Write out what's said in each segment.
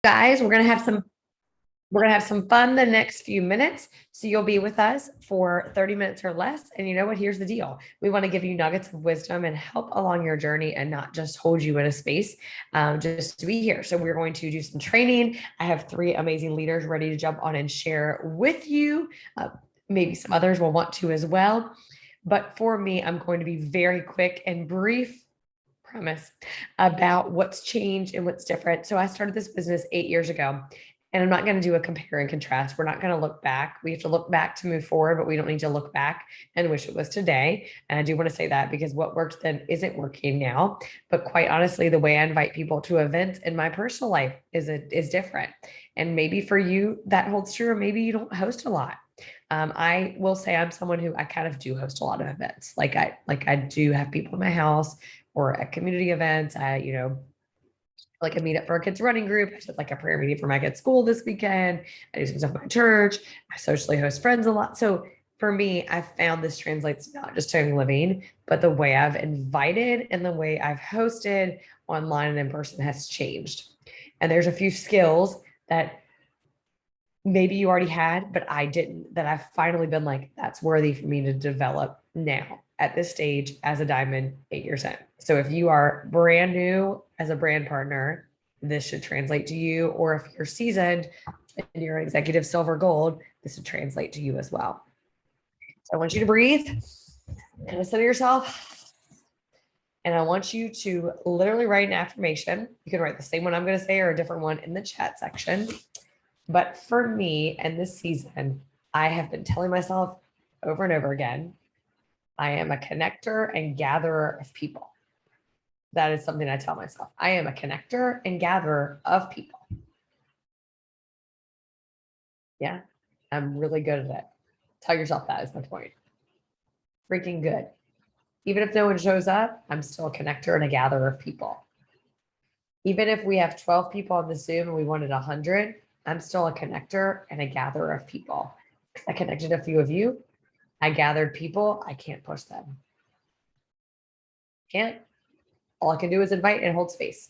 Guys, we're gonna have some fun the next few minutes. So you'll be with us for 30 minutes or less. And you know what? Here's the deal. We want to give you nuggets of wisdom and help along your journey and not just hold you in a space just to be here. So we're going to do some training. I have three amazing leaders ready to jump on and share with you. Maybe some others will want to as well. But for me, I'm going to be very quick and brief, promise, about what's changed and what's different. So I started this business 8 years ago, and I'm not going to do a compare and contrast. We're not going to look back. We have to look back to move forward, but we don't need to look back and wish it was today. And I do want to say that because what worked then isn't working now. But quite honestly, the way I invite people to events in my personal life is different. And maybe for you that holds true, or maybe you don't host a lot. I will say I'm someone who I kind of do host a lot of events. Like I do have people in my house or at community events. Like a meetup for a kids running group. I did like a prayer meeting for my kids' school this weekend. I do some stuff at my church. I socially host friends a lot. So for me, I found this translates not just to living, but the way I've invited and the way I've hosted online and in person has changed. And there's a few skills that maybe you already had, but I didn't, that I've finally been like, that's worthy for me to develop now at this stage as a diamond 8 years in. So if you are brand new as a brand partner, this should translate to you. Or if you're seasoned and you're an executive silver gold, this would translate to you as well. So I want you to breathe, kind of center yourself. And I want you to literally write an affirmation. You can write the same one I'm going to say or a different one in the chat section. But for me and this season, I have been telling myself over and over again, I am a connector and gatherer of people. That is something I tell myself. I am a connector and gatherer of people. Yeah, I'm really good at it. Tell yourself that is my point. Freaking good. Even if no one shows up, I'm still a connector and a gatherer of people. Even if we have 12 people on the Zoom and we wanted 100, I'm still a connector and a gatherer of people. I connected a few of you. I gathered people. I can't push them. Can't. All I can do is invite and hold space.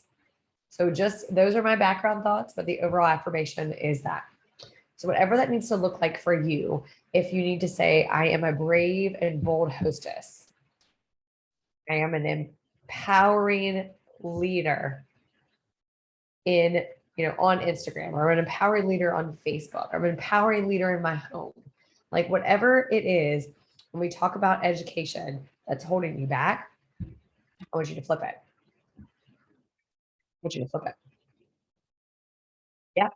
So just those are my background thoughts, but the overall affirmation is that. So whatever that needs to look like for you, if you need to say, I am a brave and bold hostess. I am an empowering leader in, on Instagram, or an empowering leader on Facebook, or an empowering leader in my home. Like whatever it is, when we talk about education that's holding you back, I want you to flip it. I want you to flip it. Yeah.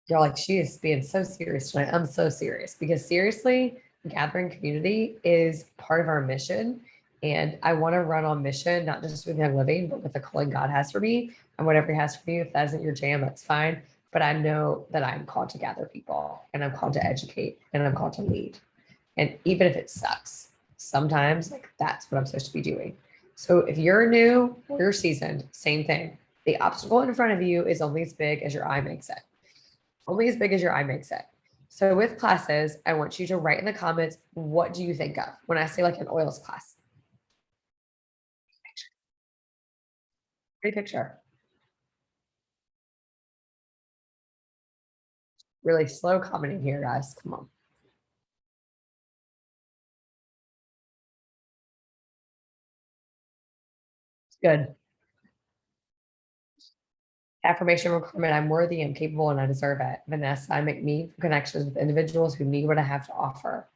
You're like, she is being so serious tonight. I'm so serious because seriously, gathering community is part of our mission. And I want to run on mission, not just with my living, but with the calling God has for me and whatever He has for you. If that isn't your jam, that's fine. But I know that I'm called to gather people and I'm called to educate and I'm called to lead. And even if it sucks, sometimes like that's what I'm supposed to be doing. So if you're new or you're seasoned, same thing. The obstacle in front of you is only as big as your eye makes it. Only as big as your eye makes it. So with classes, I want you to write in the comments, what do you think of when I say like an oils class? Great picture. Really slow commenting here, guys. Come on. Good. Affirmation requirement, I'm worthy, I'm capable, and I deserve it. Vanessa, I make meaningful connections with individuals who need what I have to offer.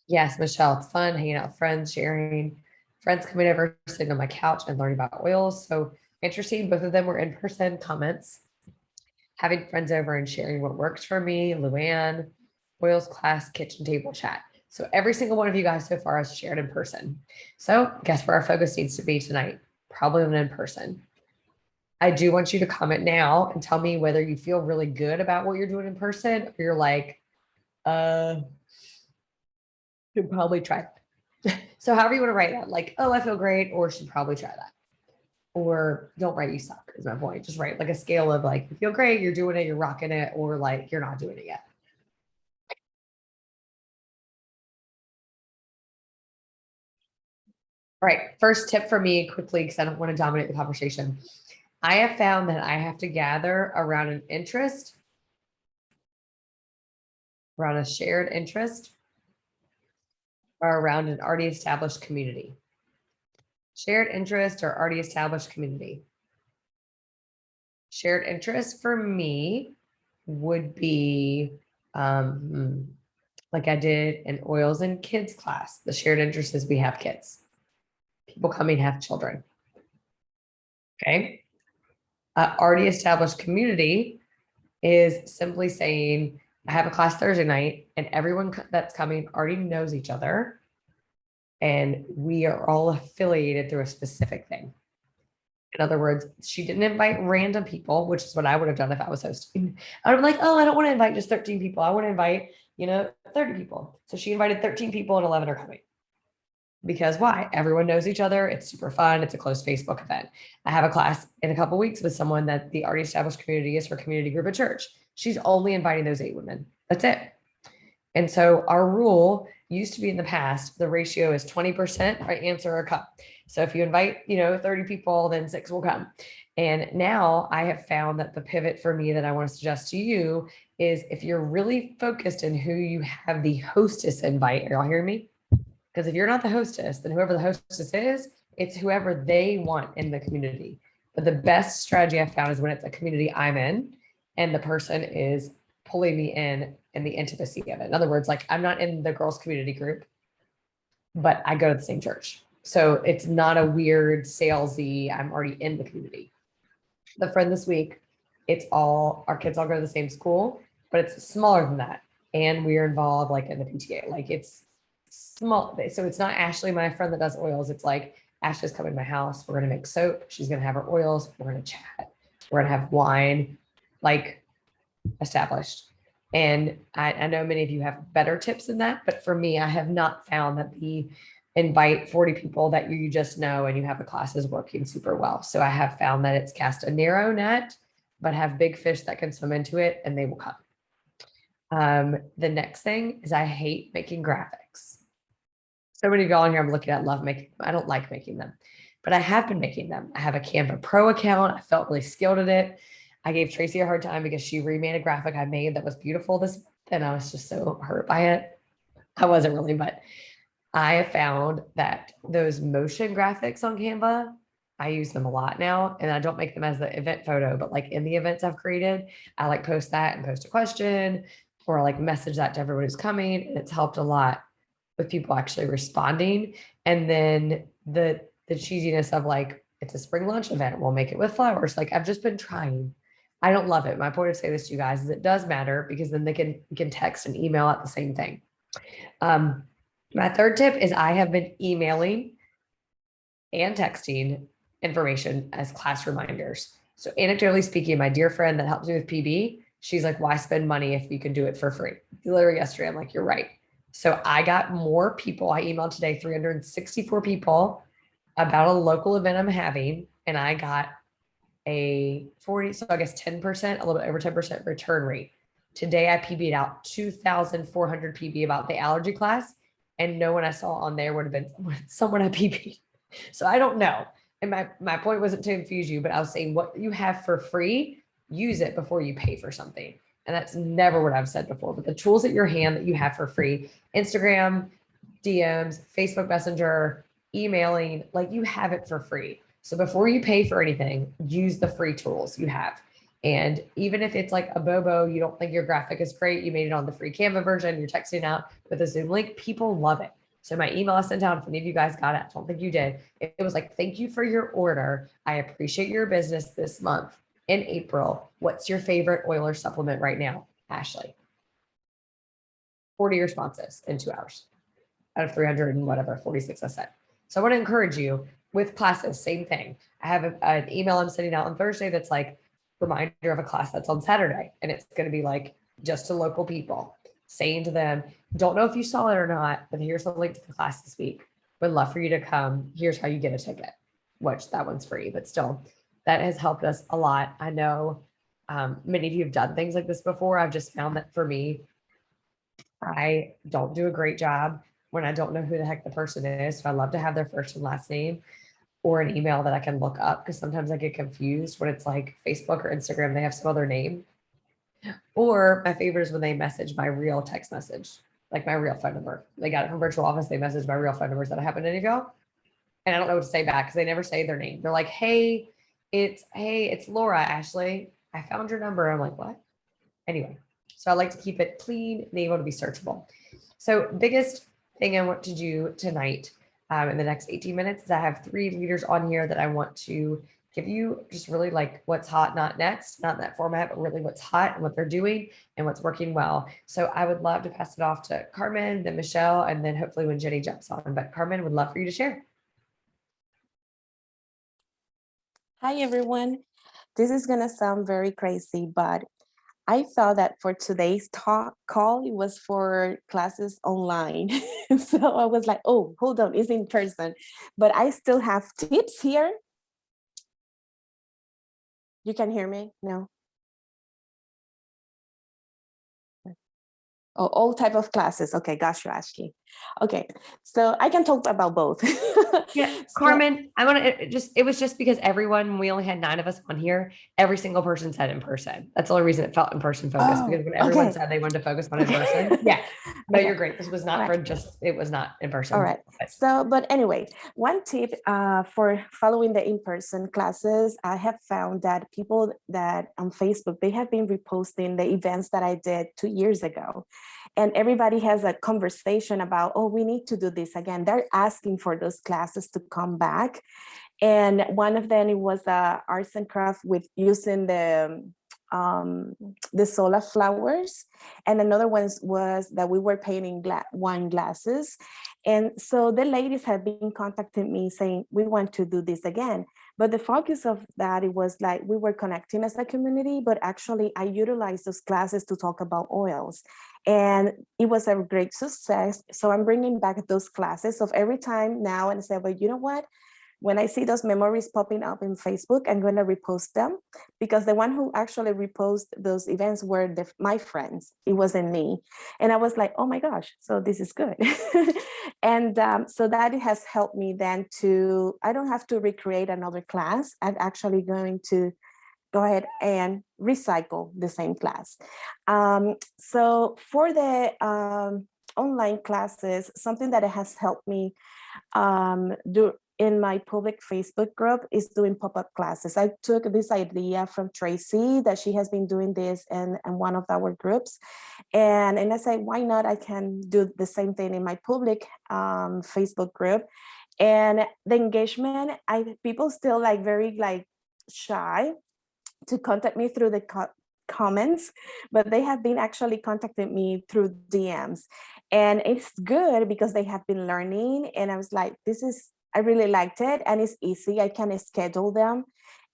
Yes, Michelle, it's fun hanging out with friends, sharing. Friends coming over, sitting on my couch and learning about oils. So interesting. Both of them were in person comments. Having friends over and sharing what works for me, Luann, oils class, kitchen table chat. So every single one of you guys so far has shared in person. So guess where our focus needs to be tonight? Probably on in person. I do want you to comment now and tell me whether you feel really good about what you're doing in person or you're like, should probably try that. So however you want to write that, like, oh, I feel great, or should probably try that. Or don't write you suck is my point. Just write like a scale of like, you feel great, you're doing it, you're rocking it, or like you're not doing it yet. All right. First tip for me quickly, because I don't want to dominate the conversation. I have found that I have to gather around an interest, around a shared interest, or around an already established community. Shared interest or already established community. Shared interest for me would be like I did in oils and kids class. The shared interest is we have kids. People coming have children. Okay. Already established community is simply saying, I have a class Thursday night and everyone that's coming already knows each other. And we are all affiliated through a specific thing. In other words, she didn't invite random people, which is what I would have done if I was hosting. I would have been like, oh, I don't want to invite just 13 people. I want to invite, 30 people. So she invited 13 people and 11 are coming. Because why? Everyone knows each other. It's super fun. It's a closed Facebook event. I have a class in a couple weeks with someone that the already established community is her community group at church. She's only inviting those 8 women. That's it. And so our rule used to be in the past, the ratio is 20% right answer or come. So if you invite, 30 people, then 6 will come. And now I have found that the pivot for me that I want to suggest to you is if you're really focused in who you have the hostess invite, are y'all hearing me? Because if you're not the hostess, then whoever the hostess is, it's whoever they want in the community. But the best strategy I've found is when it's a community I'm in and the person is pulling me in the intimacy of it. In other words, like I'm not in the girls' community group, but I go to the same church. So it's not a weird salesy, I'm already in the community. The friend this week, it's all our kids all go to the same school, but it's smaller than that. And we are involved like in the PTA. Like it's small. So it's not Ashley, my friend that does oils. It's like Ashley's coming to my house. We're gonna make soap. She's gonna have her oils. We're gonna chat. We're gonna have wine, like established. And I know many of you have better tips than that, but for me, I have not found that the invite 40 people that you just know and you have a class is working super well. So I have found that it's cast a narrow net, but have big fish that can swim into it and they will come. The next thing is I hate making graphics. So many of y'all in here I'm looking at love making them. I don't like making them, but I have been making them. I have a Canva Pro account. I felt really skilled at it. I gave Tracy a hard time because she remade a graphic I made that was beautiful this month, and I was just so hurt by it. I wasn't really, but I have found that those motion graphics on Canva, I use them a lot now, and I don't make them as the event photo, but like in the events I've created, I like post that and post a question or like message that to everyone who's coming, and it's helped a lot with people actually responding. And then the cheesiness of like it's a spring lunch event, we'll make it with flowers. Like I've just been trying. I don't love it. My point of saying this to you guys is it does matter because then you can text and email at the same thing. My third tip is I have been emailing and texting information as class reminders. So anecdotally speaking, my dear friend that helps me with PB, she's like, why spend money if you can do it for free? Literally yesterday, I'm like, you're right. So I got more people. I emailed today 364 people about a local event I'm having, and I got a 40, so I guess 10%, a little bit over 10% return rate. Today I PB'd out 2,400 PB about the allergy class, and no one I saw on there would have been someone I PB'd. So I don't know. And my point wasn't to confuse you, but I was saying what you have for free, use it before you pay for something. And that's never what I've said before, but the tools at your hand that you have for free, Instagram, DMs, Facebook Messenger, emailing, like you have it for free. So before you pay for anything, use the free tools you have. And even if it's like a Bobo, you don't think your graphic is great, you made it on the free Canva version, you're texting out with a Zoom link, people love it. So my email I sent out, if any of you guys got it, I don't think you did. It was like, thank you for your order. I appreciate your business this month in April. What's your favorite oil or supplement right now, Ashley? 40 responses in 2 hours out of 300 and whatever, 46 I said. So I want to encourage you with classes, same thing. I have an email I'm sending out on Thursday that's like reminder of a class that's on Saturday. And it's going to be like just to local people saying to them, don't know if you saw it or not, but here's the link to the class this week. Would love for you to come. Here's how you get a ticket, which that one's free, but still that has helped us a lot. I know many of you have done things like this before. I've just found that for me, I don't do a great job when I don't know who the heck the person is. So I love to have their first and last name. or an email that I can look up, because sometimes I get confused when it's like Facebook or Instagram, they have some other name. Or my favorite is when they message my real text message, like my real phone number. They got it from virtual office. They message my real phone numbers that I happen to any of y'all. And I don't know what to say back because they never say their name. They're like, hey, it's Laura, Ashley. I found your number. I'm like, what? Anyway, so I like to keep it clean and able to be searchable. So biggest thing I want to do tonight in the next 18 minutes is I have 3 leaders on here that I want to give you just really like what's hot, not next, not in that format, but really what's hot and what they're doing and what's working well. So I would love to pass it off to Carmen, then Michelle, and then hopefully when Jenny jumps on. But Carmen, would love for you to share. Hi, everyone. This is going to sound very crazy, but I thought that for today's call, it was for classes online. So I was like, oh, hold on, it's in person. But I still have tips here. You can hear me? No? Oh, all type of classes. Okay, got you, Ashley. Okay, so I can talk about both. Yeah, Carmen, I want to it was just because everyone, we only had 9 of us on here. Every single person said in person. That's the only reason it felt in person focused, Oh, because when everyone okay. said they wanted to focus on in Okay. person. Yeah. No, Okay. you're great. This was not All for right. just, it was not in person. All right. So, but anyway, one tip for following the in-person classes, I have found that people that on Facebook, they have been reposting the events that I did 2 years ago. And everybody has a conversation about, oh, we need to do this again. They're asking for those classes to come back. And one of them, it was arts and craft with using the solar flowers, and another one was that we were painting wine glasses. And so the ladies have been contacting me saying we want to do this again, but the focus of that, it was like we were connecting as a community, but actually I utilized those classes to talk about oils, and it was a great success. So I'm bringing back those classes of every time now and say, well, you know what, when I see those memories popping up in Facebook, I'm going to repost them, because the one who actually reposted those events were my friends. It wasn't me. And I was like, oh my gosh, so this is good. And so that has helped me then I don't have to recreate another class. I'm actually going to go ahead and recycle the same class. So for the online classes, something that has helped me do in my public Facebook group is doing pop-up classes. I took this idea from Tracy, that she has been doing this in one of our groups. And I said, why not? I can do the same thing in my public Facebook group. And the engagement, people still very shy to contact me through the comments, but they have been actually contacting me through DMs. And it's good because they have been learning. And I was like, I really liked it, and it's easy. I can schedule them.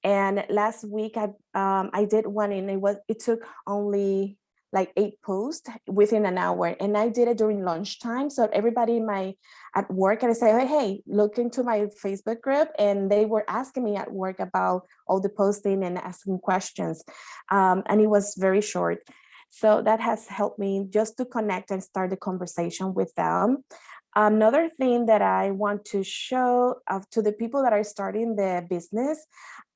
And last week I did one, and it took only like 8 posts within an hour, and I did it during lunchtime. So everybody at work, and I say, hey, look into my Facebook group, and they were asking me at work about all the posting and asking questions, and it was very short. So that has helped me just to connect and start the conversation with them. Another thing that I want to show to the people that are starting the business,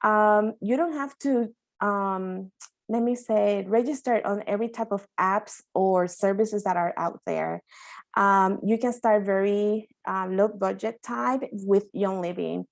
you don't have to, let me say, register on every type of apps or services that are out there. You can start very low budget type with Young Living.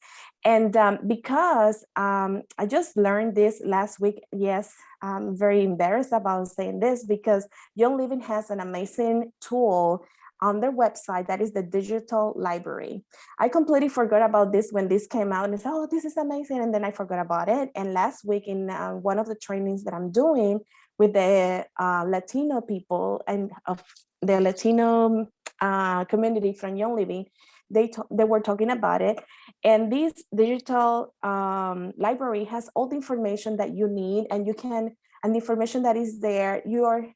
And because I just learned this last week, yes, I'm very embarrassed about saying this, because Young Living has an amazing tool on their website that is the digital library. I completely forgot about this when this came out, and I said, oh, this is amazing. And then I forgot about it. And last week in one of the trainings that I'm doing with the Latino people and of the Latino community from Young Living, they were talking about it. And this digital library has all the information that you need, and the information that is there, you are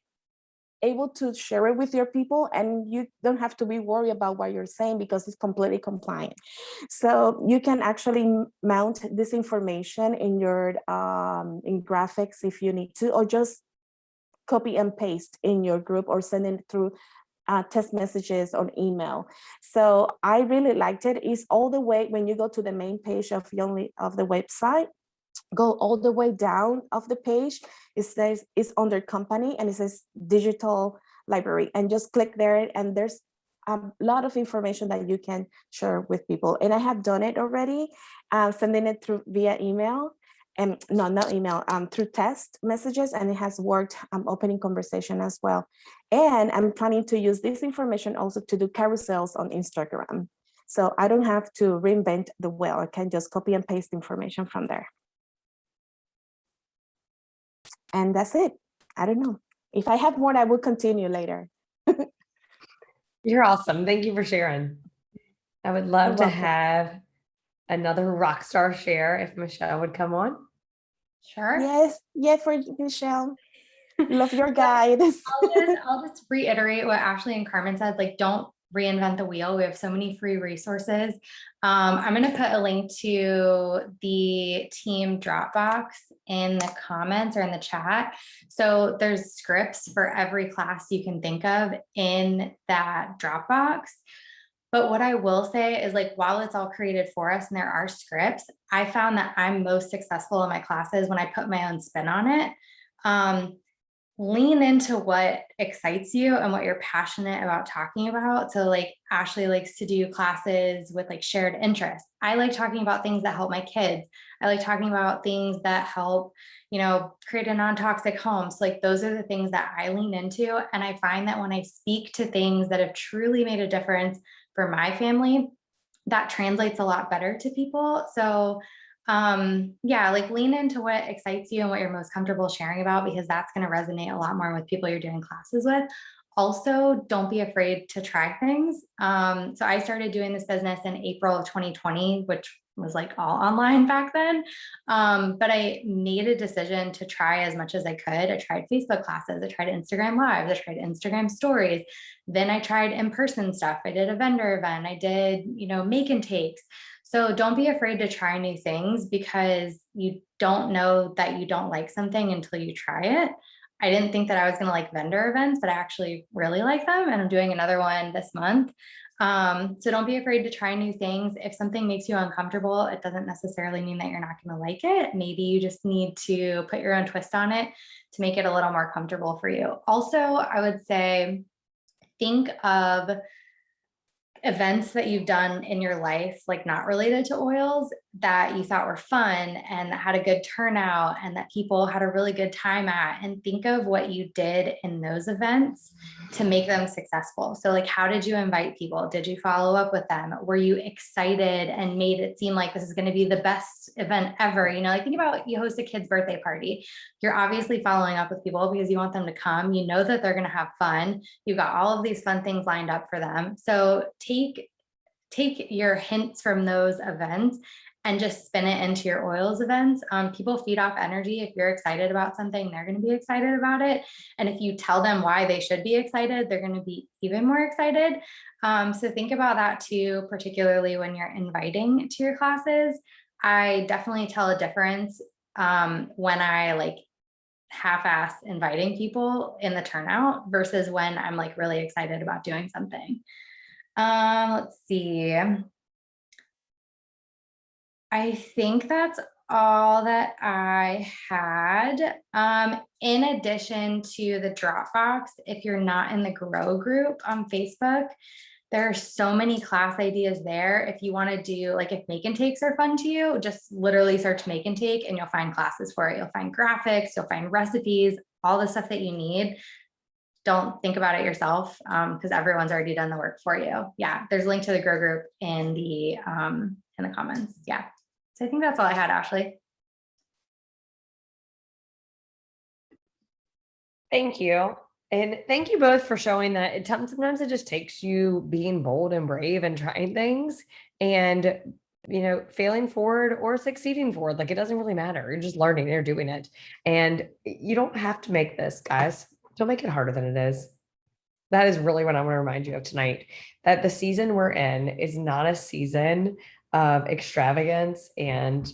able to share it with your people, and you don't have to be worried about what you're saying because it's completely compliant. So you can actually mount this information in your in graphics if you need to, or just copy and paste in your group, or send it through text messages or email. So I really liked it. It's all the way when you go to the main page of the website, go all the way down of the page. It says it's under company and it says digital library, and just click there and there's a lot of information that you can share with people. And I have done it already, sending it through via email, and no, not email, through text messages, and it has worked. Opening conversation as well. And I'm planning to use this information also to do carousels on Instagram. So I don't have to reinvent the wheel. I can just copy and paste information from there. And that's it. I don't know. If I have more, I will continue later. You're awesome. Thank you for sharing. I would love You're to welcome. have another rock star share if Michelle would come on. Sure. Yes, yeah, for Michelle. Love your guides. I'll just reiterate what Ashley and Carmen said, like, don't reinvent the wheel. We have so many free resources. I'm going to put a link to the team Dropbox in the comments or in the chat. So there's scripts for every class you can think of in that Dropbox. But what I will say is, like, while it's all created for us and there are scripts, I found that I'm most successful in my classes when I put my own spin on it. Lean into what excites you and what you're passionate about talking about. So like Ashley likes to do classes with like shared interests. I like talking about things that help my kids. I like talking about things that help, you know, create a non-toxic home. So like those are the things that I lean into. And I find that when I speak to things that have truly made a difference for my family, that translates a lot better to people. So yeah, like lean into what excites you and what you're most comfortable sharing about, because that's going to resonate a lot more with people you're doing classes with. Also, don't be afraid to try things. So I started doing this business in April of 2020, which was like all online back then. But I made a decision to try as much as I could. I tried Facebook classes, I tried Instagram lives, I tried Instagram stories. Then I tried in-person stuff. I did a vendor event. I did, you know, make and takes. So don't be afraid to try new things, because you don't know that you don't like something until you try it. I didn't think that I was going to like vendor events, but I actually really like them. And I'm doing another one this month. So don't be afraid to try new things. If something makes you uncomfortable, it doesn't necessarily mean that you're not going to like it. Maybe you just need to put your own twist on it to make it a little more comfortable for you. Also, I would say, think of events that you've done in your life, like not related to oils, that you thought were fun and that had a good turnout and that people had a really good time at, and think of what you did in those events to make them successful. So like, how did you invite people? Did you follow up with them? Were you excited and made it seem like this is going to be the best event ever? You know, like think about, you host a kid's birthday party. You're obviously following up with people because you want them to come. You know that they're going to have fun. You've got all of these fun things lined up for them. So take your hints from those events and just spin it into your oils events. People feed off energy. If you're excited about something, they're going to be excited about it. And if you tell them why they should be excited, they're going to be even more excited. So think about that too, particularly when you're inviting to your classes. I definitely tell a difference when I like half-ass inviting people in the turnout versus when I'm like really excited about doing something. Let's see. I think that's all that I had. In addition to the Dropbox, if you're not in the Grow group on Facebook, there are so many class ideas there. If you want to do, like, if make and takes are fun to you, just literally search make and take and you'll find classes for it. You'll find graphics, you'll find recipes, all the stuff that you need. Don't think about it yourself, because everyone's already done the work for you. Yeah, there's a link to the Grow group in the comments. Yeah. So I think that's all I had, Ashley. Thank you. And thank you both for showing that sometimes it just takes you being bold and brave and trying things and, you know, failing forward or succeeding forward. Like, it doesn't really matter. You're just learning, you're doing it. And you don't have to make this, guys. Don't make it harder than it is. That is really what I want to remind you of tonight, that the season we're in is not a season of extravagance and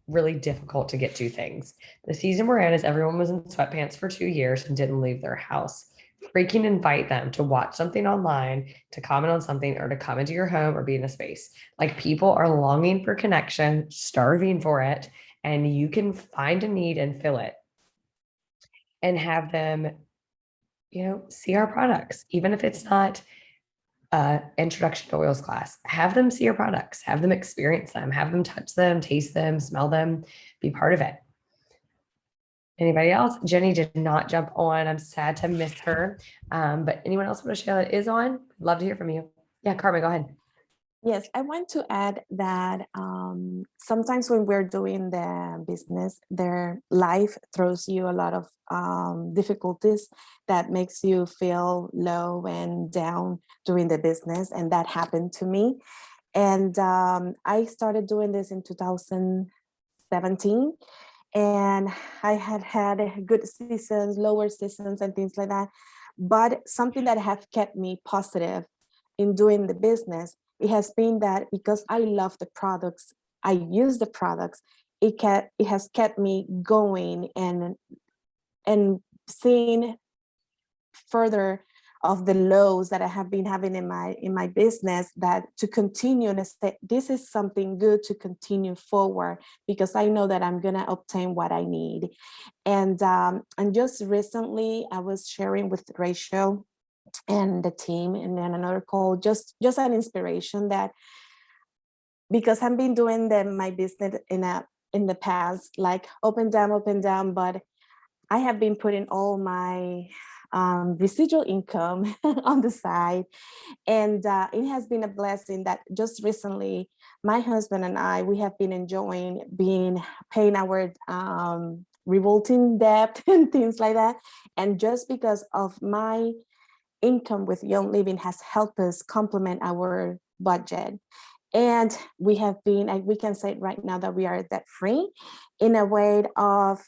really difficult to get to things. The season we're in is everyone was in sweatpants for 2 years and didn't leave their house. freaking invite them to watch something online, to comment on something, or to come into your home or be in a space. Like people are longing for connection, starving for it, and you can find a need and fill it and have them, see our products, even if it's not introduction to oils class. Have them see your products, have them experience them, have them touch them, taste them, smell them, be part of it. Anybody else? Jenny did not jump on. I'm sad to miss her. But anyone else want to share that is on? Love to hear from you. Yeah, Carmen, go ahead. Yes, I want to add that sometimes when we're doing the business, their life throws you a lot of difficulties that makes you feel low and down during the business. And that happened to me. And I started doing this in 2017. And I had good seasons, lower seasons, and things like that. But something that have kept me positive in doing the business, it has been that because I love the products, I use the products, it has kept me going and seeing further of the lows that I have been having in my business, that to continue and say this is something good to continue forward, because I know that I'm gonna obtain what I need. And just recently I was sharing with Rachel and the team, and then another call, just an inspiration that because I've been doing my business in the past, like up and down, but I have been putting all my residual income on the side. And it has been a blessing that just recently, my husband and I, we have been enjoying paying our revolting debt and things like that. And just because of my income with Young Living has helped us complement our budget. And we have been, we can say right now that we are debt free in a way of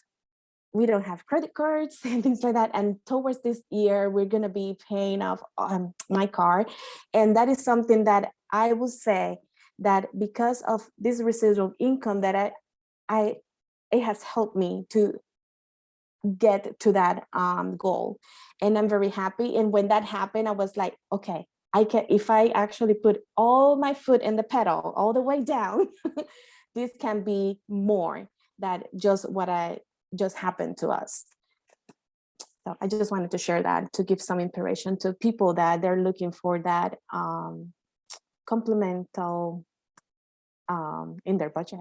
we don't have credit cards and things like that. And towards this year, we're going to be paying off my car. And that is something that I will say that because of this residual income that it has helped me to get to that goal. And I'm very happy. And when that happened, I was like, okay, if I actually put all my foot in the pedal all the way down, this can be more than just what just happened to us. So I just wanted to share that to give some inspiration to people that they're looking for that complemental in their budget.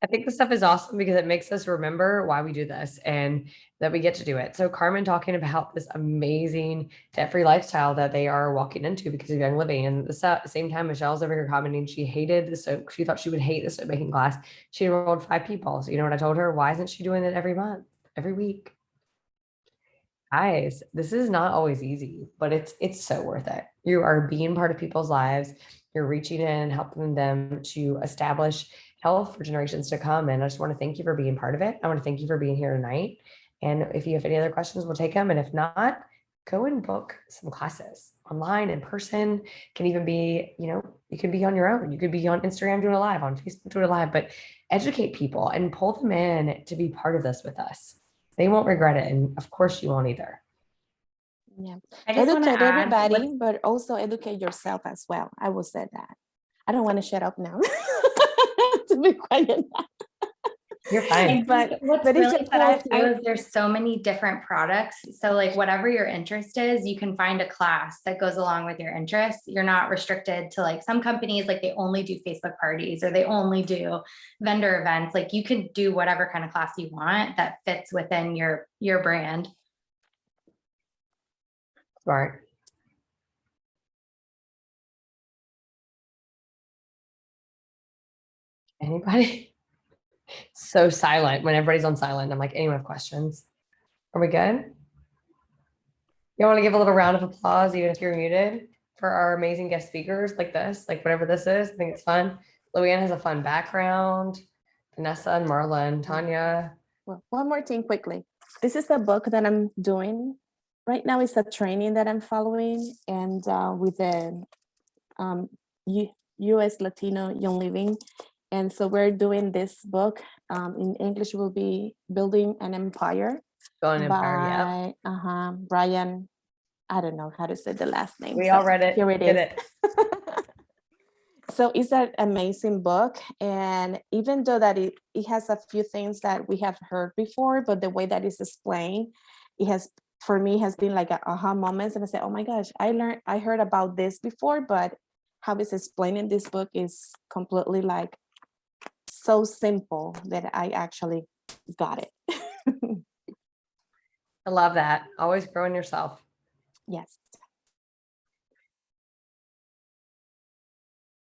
I think this stuff is awesome because it makes us remember why we do this and that we get to do it. So Carmen talking about this amazing debt-free lifestyle that they are walking into because of Young Living. And at the same time, Michelle's over here commenting, she hated the soap. She thought she would hate the soap making class. She enrolled 5 people. So you know what I told her? Why isn't she doing it every month, every week? Guys, this is not always easy, but it's so worth it. You are being part of people's lives. You're reaching in, helping them to establish health for generations to come. And I just want to thank you for being part of it. I want to thank you for being here tonight. And if you have any other questions, we'll take them. And if not, go and book some classes online, in person. Can even be, you can be on your own. You could be on Instagram doing a live, on Facebook doing a live, but educate people and pull them in to be part of this with us. They won't regret it. And of course you won't either. Yeah. I just want to Educate add everybody, but also educate yourself as well. I will say that. I don't want to shut up now. To be quiet now. You're fine. But what's but it's really just that cool too is there's so many different products. So like whatever your interest is, you can find a class that goes along with your interests. You're not restricted to like some companies, like they only do Facebook parties or they only do vendor events. Like you can do whatever kind of class you want that fits within your brand. Smart. Anybody? So silent when everybody's on silent. I'm like, anyone have questions? Are we good? You want to give a little round of applause, even if you're muted, for our amazing guest speakers like this, like whatever this is. I think it's fun. Louanne has a fun background. Vanessa and Marlon, Tanya. Well, one more thing quickly. This is the book that I'm doing. Right now it's a training that I'm following, and with the US Latino Young Living. And so we're doing this book. In English will be Building an Empire Going Empire. Yeah. by Brian. I don't know how to say the last name. We so all read it. Here it Get is. it. So it's an amazing book. And even though that it has a few things that we have heard before, but the way that it's explained, it has, for me, has been like a aha moments. And I said, oh my gosh, I heard about this before, but how it's explained in this book is completely like so simple that I actually got it. I love that. Always growing yourself. Yes.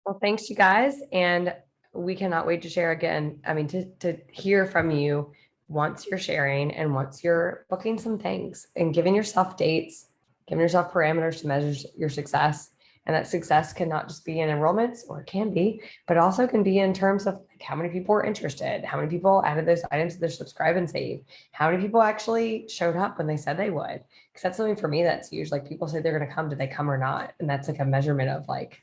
Well, thanks, you guys. And we cannot wait to share again. I mean, to hear from you once you're sharing and once you're booking some things and giving yourself dates, giving yourself parameters to measure your success. And that success cannot just be in enrollments, or it can be, but also can be in terms of like how many people are interested, how many people added those items to their subscribe and save, how many people actually showed up when they said they would. Because that's something for me that's huge. Like people say they're going to come, did they come or not? And that's like a measurement of like,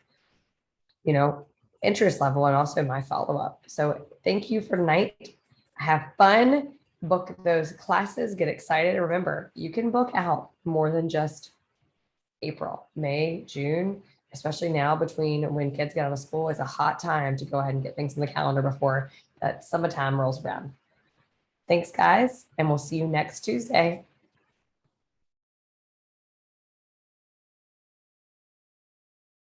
you know, interest level and also my follow-up. So thank you for tonight. Have fun, book those classes, get excited. And remember, you can book out more than just April, May, June, especially now between when kids get out of school, is a hot time to go ahead and get things in the calendar before that summertime rolls around. Thanks, guys, and we'll see you next Tuesday.